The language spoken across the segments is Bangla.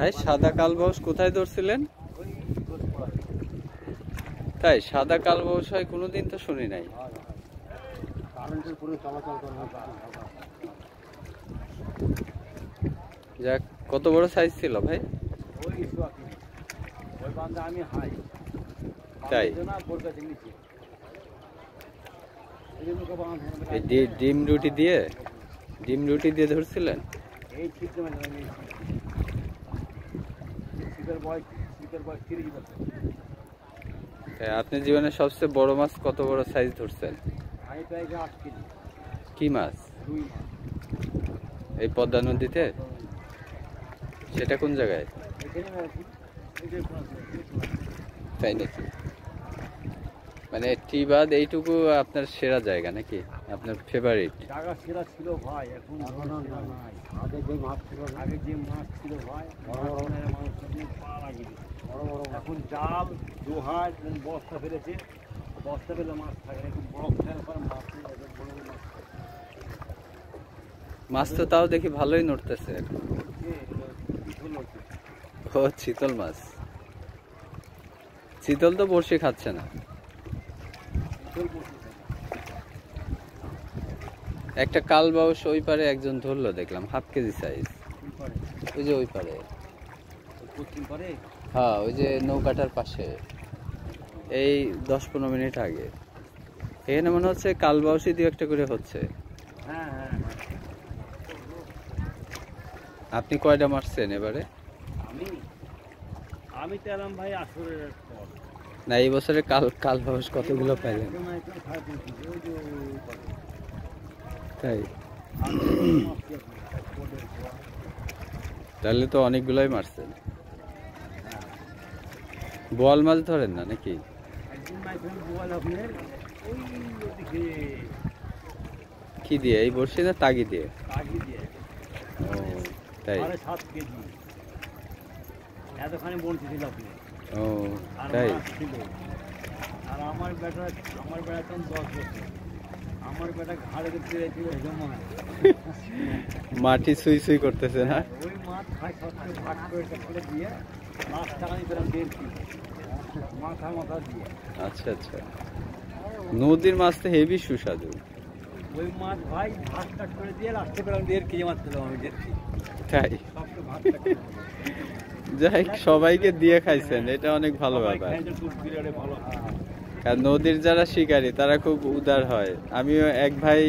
ভাই সাদা কালবাউস কোথায় ধরছিলেন? তাই সাদা কালবাউস হয় কোনোদিন তো শুনি নাই। যাক, কত বড় সাইজ ছিল ভাই? তাই ডিম রুটি দিয়ে ধরছিলেন? আপনি জীবনে সবচেয়ে বড় মাছ কত বড় সাইজ ধরছেন? কি মাছ? এই পদ্মা নদীতে? সেটা কোন জায়গায়? তাই নাকি? মানে টিবাদ এইটুকু আপনার সেরা জায়গা নাকি, আপনার ফেভারিট জায়গা? সেরা ছিল ভাই, এখন আগে যে মাছ ছিল ভাই, এখন জাল দোহায় বস্তা ফেলেছে, বস্তা ফেলে মাছ থাকে, এখন মাছ তো তাও দেখি ভালোই নড়তেছে। ও চিতল মাছ। চিতল তো বড়শি খাচ্ছে না। একটা কালবাউস ওই পারে একজন ধরলো দেখলাম, হাফ কেজি সাইজ। ওই যে ওই পারে, হ্যাঁ ওই যে নৌকাটার পাশে, এই 10-15 মিনিট আগে। এখানে মনে হচ্ছে কালবাউসই দিয়ে একটা করে হচ্ছে। আপনি কয়টা মারছেন এবারে? আমি তো এলাম ভাই আসরের পর। না, এই বছরে কালবাউস কতগুলো পাইলেন? তাই তাহলে তো অনেকগুলোই মারছেন। বোয়াল মাছ ধরেন না নাকি? কি দিয়ে, এই বড়শি না তাগি দিয়ে? ও তাই। 7 কেজি এতখানি বলছি ছিল আপনি। ও তাই। আর আমার বেটা তখন 10 বছর, আমার বেটা ঘাড়ে পেরেছিল মাটি সুই করতেছে না? ওই মাছ খাই সবচেয়ে ভাগ করে দিয়ে মাছ টাকা নিয়েছিলাম 1.5 কিলো মাথা দিয়ে। আচ্ছা আচ্ছা, নদীর মাছ তো হেভি সুস্বাদু। ওই মাছ ভাই ভাগ কাট করে দিয়ে লাস্টে পেলাম 1.5 কেজি মাছ পেলাম আমি। তাই যাই, সবাইকে দিয়ে খাইছেন, এটা অনেক ভালো ব্যাপার। কারণ নদীর যারা শিকারী তারা খুব উদার হয়। আমিও এক ভাই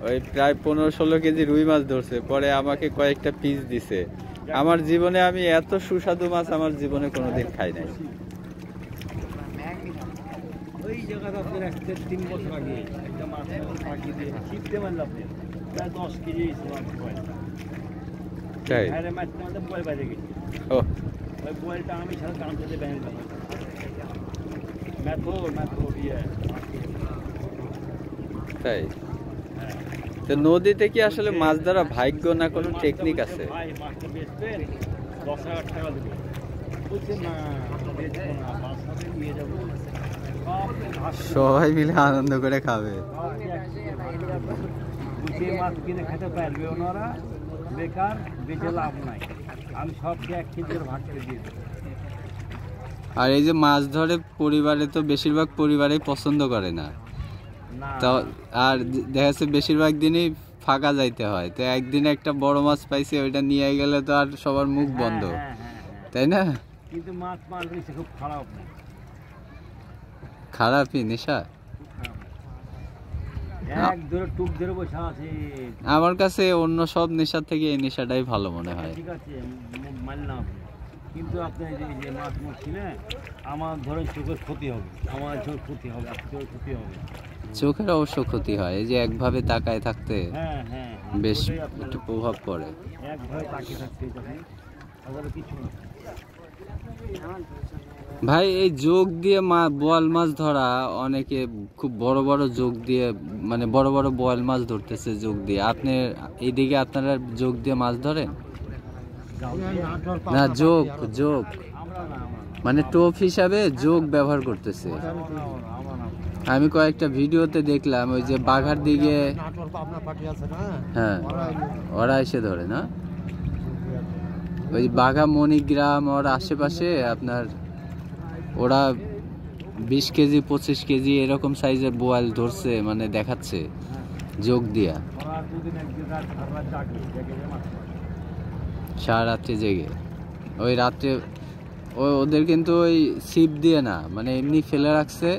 ওই প্রায় 15-16 কেজি রুই মাছ ধরছে, পরে আমাকে কয়েকটা পিস দিছে। আমার জীবনে আমি এত সুস্বাদু মাছ আমার জীবনে কোনোদিন খাই নাই। ওই জায়গাটা আপনার 3 বছর আগে একটা মাছ দিয়ে শিখতে পারলাম প্রায় 10 কেজি তাই বয়েল বাইরে গেছি। ও ওই বয়েলটা আমি সারা দাম খেতে ব্যাংক তাই। তো নদীতে কি আসলে মাছ ধরা ভাগ্য না কোনো টেকনিক আছে? সবাই মিলে আনন্দ করে খাবে। মাছ কিনে খেতে পারবে ওনারা, বেকার বেঁচে লাভ নাই। আমি সবকে 1 কেজি ভাগ করে দিয়ে দেবো। আর এই যে মাছ ধরে পরিবারে তো বেশিরভাগ পরিবারেই পছন্দ করে না, তো আর দেখা যাচ্ছে বেশিরভাগ দিনই ফাঁকা যাইতে হয়। তো একদিন একটা বড় মাছ পাইছে, ওইটা নিয়ে গেলে তো আর সবার মুখ বন্ধ, তাই না? কিন্তু মাছ মারলে খুব খারাপ, খারাপই নেশা। আমার কাছে অন্য সব নেশার থেকে এই নেশাটাই ভালো মনে হয়। ঠিক আছে মানলাম, কিন্তু আপনি যে মাছ মারছিলেন আমার ধরেন চোখের ক্ষতি হবে, আমার চোখ ক্ষতি হবে, চোখের ক্ষতি হবে। চোখের অবশ্য ক্ষতি হয়, এই যে একভাবে তাকায় থাকতে বেশ একটু প্রভাব পড়ে। একভাবে তাকিয়ে থাকতে কিছু না। ভাই এই যোগ দিয়ে বোয়াল মাছ ধরা, অনেকে খুব বড় বড় যোগ দিয়ে, মানে বড় বড় বোয়াল মাছ ধরতেছে যোগ দিয়ে। আপনি এইদিকে আপনারা যোগ দিয়ে মাছ ধরেন না? যোগ মানে টোপ হিসাবে যোগ ব্যবহার করতেছে। আমি কয়েকটা ভিডিওতে দেখলাম, ওই যে বাঘার দিকে, হ্যাঁ ওরা এসে ধরে না? ওই বাঘা মণিগ্রাম ওর আশেপাশে আপনার ওরা 20 কেজি 25 কেজি এরকম সাইজের বোয়াল ধরছে, মানে দেখাচ্ছে যোগ দিয়া সারা রাত্রে জেগে। ওই রাত্রে ওদের কিন্তু ওই ছিপ দিয়ে না, মানে এমনি ফেলে রাখছে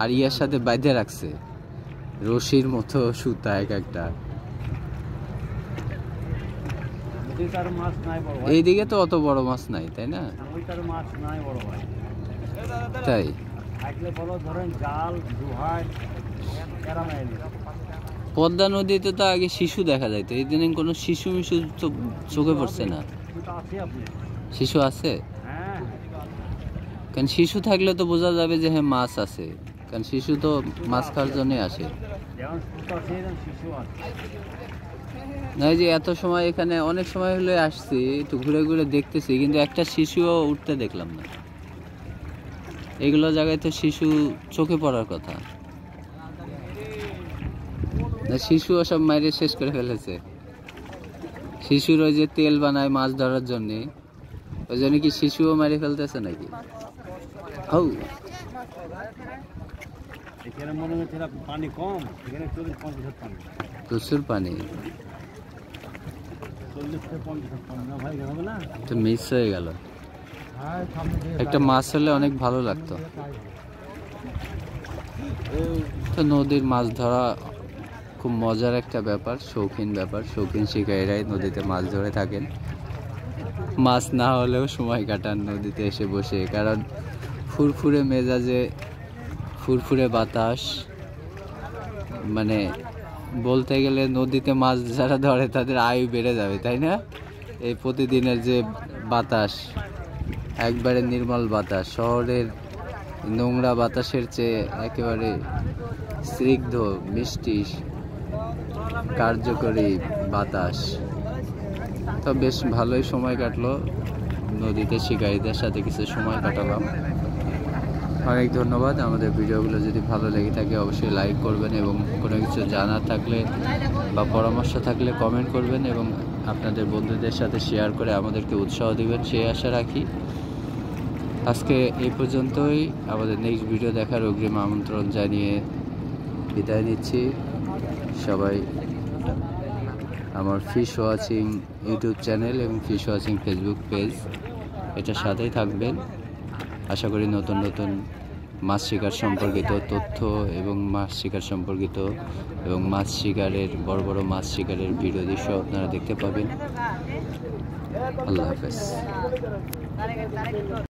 আর ইয়ার সাথে বাঁধে রাখছে রশির মতো সুতা এক একটা। এইদিকে তো অত বড় মাছ নাই, তাই না? তাই পদ্মা নদীতে তো আগে শিশু দেখা যাইতো, এই দিনে কোনো শিশু মিশু তো চোখে পড়ছে না। শিশু আছে? কারণ শিশু থাকলে তো বোঝা যাবে যে হ্যাঁ মাছ আছে, কারণ শিশু তো মাছ খাওয়ার জন্যই আসে। না যে এত সময় এখানে অনেক সময় হলে আসছি, একটু ঘুরে ঘুরে দেখতেছি, কিন্তু একটা শিশুও উঠতে দেখলাম না। এগুলো জায়গায় তো শিশু চোখে পড়ার কথা না, শিশু সব মাইরে শেষ করে ফেলেছে। শিশুর ওই যে তেল বানায় মাছ ধরার জন্য, ওই জন্য কি শিশুও মারি ফেলতেছে নাকি? এখানে মনে হচ্ছে পানি কম, এখানে 40-50 পানি, প্রচুর পানি। 40-50 পানি না ভাই, হবে না তো মিস হয়ে গেল। একটা মাছ হলে অনেক ভালো লাগতো। তো নদীর মাছ ধরা খুব মজার একটা ব্যাপার, শৌখিন ব্যাপার। শৌখিন শিকারীরাই নদীতে মাছ ধরে থাকেন, মাছ না হলেও সময় কাটান নদীতে এসে বসে। কারণ ফুরফুরে মেজাজে, ফুরফুরে বাতাস, মানে বলতে গেলে নদীতে মাছ যারা ধরে তাদের আয়ু বেড়ে যাবে, তাই না? এই প্রতিদিনের যে বাতাস, একবারে নির্মল বাতাস, শহরের নোংরা বাতাসের চেয়ে একেবারে স্নিগ্ধ মিষ্টি কার্যকরী বাতাস। তো বেশ ভালোই সময় কাটলো নদীতে শিকারীদের সাথে, কিছু সময় কাটালাম। অনেক ধন্যবাদ। আমাদের ভিডিওগুলো যদি ভালো লেগে থাকে অবশ্যই লাইক করবেন, এবং কোনো কিছু জানার থাকলে বা পরামর্শ থাকলে কমেন্ট করবেন, এবং আপনাদের বন্ধুদের সাথে শেয়ার করে আমাদেরকে উৎসাহ দিবেন, সেই আশা রাখি। আজকে এই পর্যন্তই। আমাদের নেক্সট ভিডিও দেখার অগ্রিম আমন্ত্রণ জানিয়ে বিদায় নিচ্ছি। সবাই আমার ফিশ ওয়াচিং ইউটিউব চ্যানেল এবং ফিশ ওয়াচিং ফেসবুক পেজ, এটার সাথেই থাকবেন। আশা করি নতুন নতুন মাছ শিকার সম্পর্কিত তথ্য এবং মাছ শিকার সম্পর্কিত এবং মাছ শিকারের বড় বড় মাছ শিকারের ভিডিও দৃশ্য আপনারা দেখতে পাবেন। আল্লাহ হাফেজ।